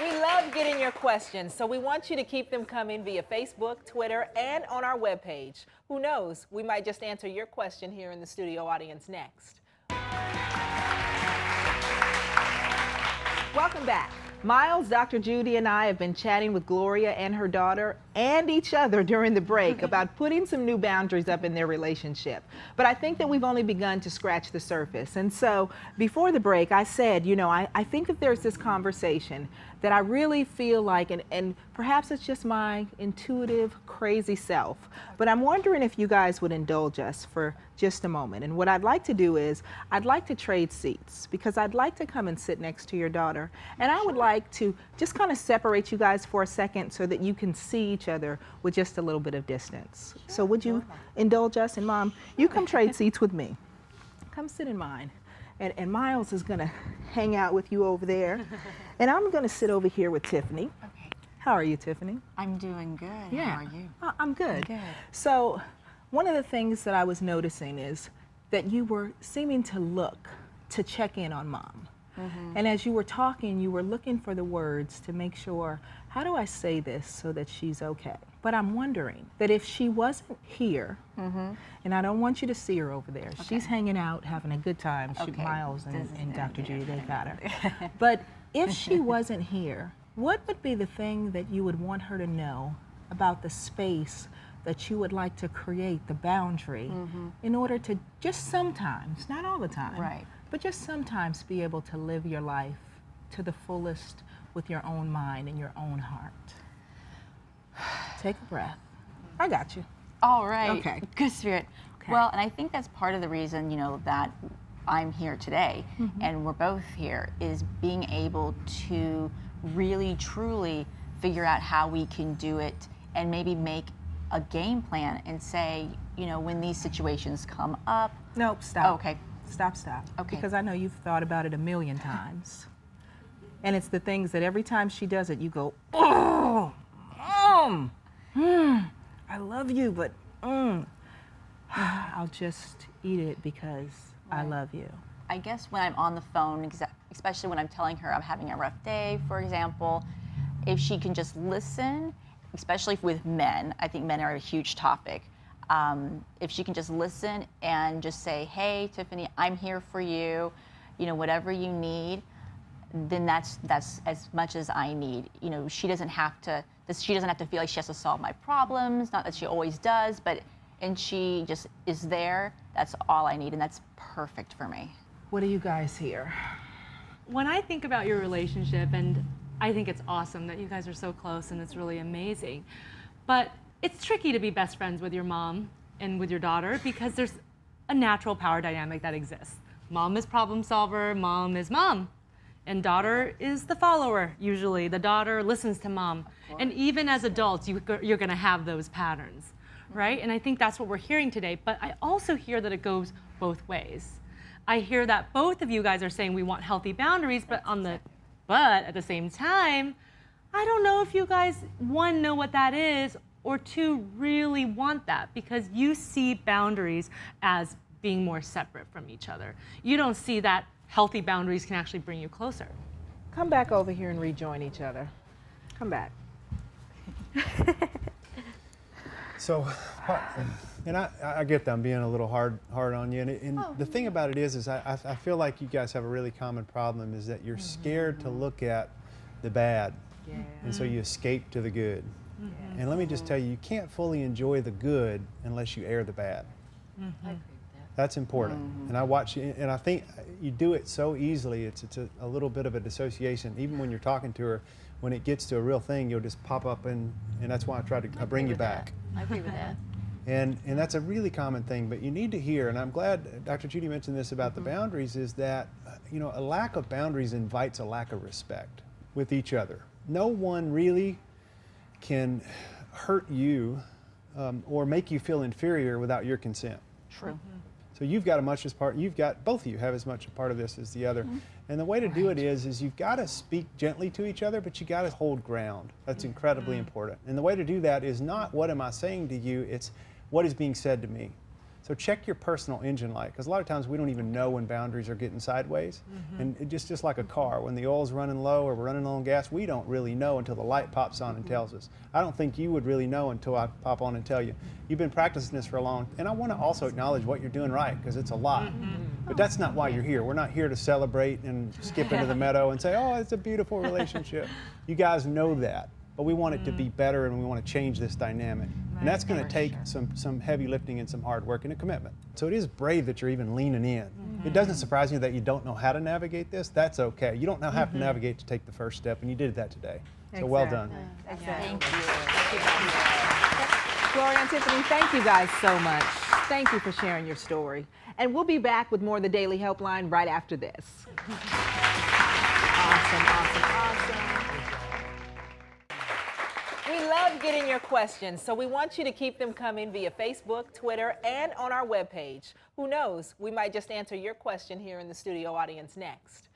We love getting your questions, so we want you to keep them coming via Facebook, Twitter, and on our webpage. Who knows, we might just answer your question here in the studio audience next. Welcome back. Miles, Dr. Judy, and I have been chatting with Gloria and her daughter and each other during the break about putting some new boundaries up in their relationship. But I think that we've only begun to scratch the surface. And so before the break, I said, you know, I think that there's this conversation that I really feel like, and perhaps it's just my intuitive, crazy self, but I'm wondering if you guys would indulge us for just a moment. And what I'd like to do is, I'd like to trade seats, because I'd like to come and sit next to your daughter. And I would like to just kind of separate you guys for a second so that you can see each other with just a little bit of distance. Sure. So would you indulge us? And Mom, you come trade seats with me. Come sit in mine. And Miles is gonna hang out with you over there. And I'm gonna sit over here with Tiffany. Okay. How are you, Tiffany? I'm doing good. Yeah. How are you? I'm good. Good. So one of the things that I was noticing is that you were seeming to look to check in on Mom. Mm-hmm. And as you were talking, you were looking for the words to make sure, how do I say this so that she's okay? But I'm wondering that if she wasn't here, and I don't want you to see her over there. Okay. She's hanging out, having a good time. Okay. Miles and Dr. Judy, they got her. But if she wasn't here, what would be the thing that you would want her to know about the space that you would like to create, the boundary, in order to just sometimes, not all the time, right, but just sometimes be able to live your life to the fullest with your own mind and your own heart? Take a breath. I got you. All right. Okay. Good spirit. Okay. Well, and I think that's part of the reason, you know, that I'm here today, and we're both here, is being able to really, truly figure out how we can do it and maybe make a game plan and say, you know, when these situations come up. Nope, stop. Oh, okay. Stop. Okay. Because I know you've thought about it a million times. And it's the things that every time she does it, you go, oh, I love you, but I'll just eat it because I love you. I guess when I'm on the phone, especially when I'm telling her I'm having a rough day, for example, if she can just listen, especially with men, I think men are a huge topic. If she can just listen and just say, hey, Tiffany, I'm here for you, you know, whatever you need, then that's as much as I need. You know, she doesn't have to feel like she has to solve my problems, not that she always does, and she just is there. That's all I need, and that's perfect for me. What do you guys hear? When I think about your relationship, and I think it's awesome that you guys are so close, and it's really amazing, but it's tricky to be best friends with your mom and with your daughter because there's a natural power dynamic that exists. Mom is problem solver, mom is mom, and daughter is the follower usually. The daughter listens to mom. And even as adults, you're gonna have those patterns, right? And I think that's what we're hearing today, but I also hear that it goes both ways. I hear that both of you guys are saying we want healthy boundaries, but at the same time, I don't know if you guys, one, know what that is, or two, really want that, because you see boundaries as being more separate from each other. You don't see that healthy boundaries can actually bring you closer. Come back over here and rejoin each other. Come back. So, and I get that I'm being a little hard on you, and the thing about it is I feel like you guys have a really common problem, is that you're scared to look at the bad, and so you escape to the good. And let me just tell you, you can't fully enjoy the good unless you air the bad. I agree with that. That's important. And I watch you, and I think you do it so easily. It's a little bit of a dissociation. Even when you're talking to her, when it gets to a real thing, you'll just pop up, and that's why I try to bring you back. I agree with that. And that's a really common thing, but you need to hear, and I'm glad Dr. Judy mentioned this about the boundaries, is that, you know, a lack of boundaries invites a lack of respect with each other. No one really can hurt you or make you feel inferior without your consent. True. So you've got both of you have as much a part of this as the other. And the way to do it is you've got to speak gently to each other, but you got to hold ground. That's incredibly important. And the way to do that is not what am I saying to you, it's what is being said to me. So check your personal engine light, because a lot of times we don't even know when boundaries are getting sideways. And it just like a car, when the oil's running low or we're running low on gas, we don't really know until the light pops on and tells us. I don't think you would really know until I pop on and tell you. You've been practicing this for a long, and I want to also acknowledge what you're doing right, because it's a lot. But that's not why you're here. We're not here to celebrate and skip into the meadow and say, oh, it's a beautiful relationship. You guys know that. But we want it to be better, and we want to change this dynamic. And that's going to take some heavy lifting and some hard work and a commitment. So it is brave that you're even leaning in. It doesn't surprise me that you don't know how to navigate this. That's okay. You don't now have to navigate to take the first step, and you did that today. So well done. Thank you. Gloria and Tiffany, thank you guys so much. Thank you for sharing your story. And we'll be back with more of the Daily Helpline right after this. Awesome. We love getting your questions, so we want you to keep them coming via Facebook, Twitter, and on our webpage. Who knows, we might just answer your question here in the studio audience next.